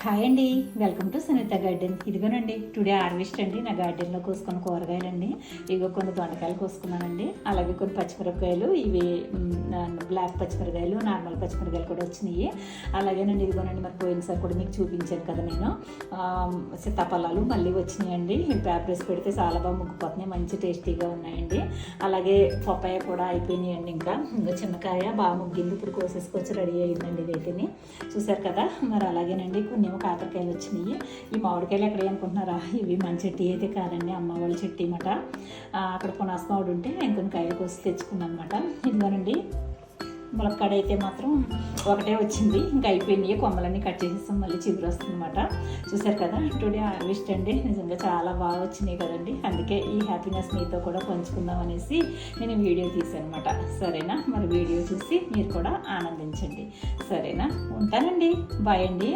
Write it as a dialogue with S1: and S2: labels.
S1: Hi అండి, welcome to Sunitha garden. ఇదిగోనండి today harvest అండి. నా గార్డెన్లో కోసుకున్న కూరగాయలండి. ఇదిగో కొన్ని దొండకాయలు కోసుకున్నానండి, అలాగే కొన్ని పచ్చిమిరపకాయలు, ఇవి బ్లాక్ పచ్చిమిరకాయలు, నార్మల్ పచ్చిమిరకాయలు కూడా వచ్చినాయి. అలాగేనండి ఇదిగోనండి, మరి పోయినసారి కూడా మీకు చూపించాను కదా నేను, సీతాఫలాలు మళ్ళీ వచ్చినాయండి. పేపర్ వేసి పెడితే చాలా బాగా ముగ్గిపోతున్నాయి, మంచి టేస్టీగా ఉన్నాయండి. అలాగే పప్పాయ కూడా అయిపోయినాయండి. ఇంకా చిన్నకాయ బాగా ముగ్గింది, ఇప్పుడు కోసేసుకొచ్చి రెడీ అయ్యిందండి. ఇదైతేనే చూసారు కదా. మరి అలాగేనండి కొన్ని కాకరకాయలు వచ్చినాయి. ఈ మామిడికాయలు ఎక్కడ అనుకుంటున్నారా, ఇవి మన చెట్టు అయితే కాదండి, అమ్మ వాళ్ళ చెట్టు అన్నమాట. అక్కడ పునాస మామిడి ఉంటే ఇంకొన్ని కాయలు కోసి తెచ్చుకున్నాను అనమాట. ఇదిగోనండి ములక్కాడ అయితే మాత్రం ఒకటే వచ్చింది, ఇంకా అయిపోయినాయి. కొమ్మలన్నీ కట్ చేసేస్తాం, మళ్ళీ చిగురు వస్తుంది అనమాట. చూసారు కదా, టుడే హార్వెస్ట్ అండి. నిజంగా చాలా బాగా వచ్చినాయి కదండి. అందుకే ఈ హ్యాపీనెస్ మీతో కూడా పంచుకుందాం అనేసి నేను వీడియో తీసాను అనమాట. సరేనా, మరి వీడియో చూసి మీరు కూడా ఆనందించండి. సరేనా, ఉంటానండి. బాయ్ అండి.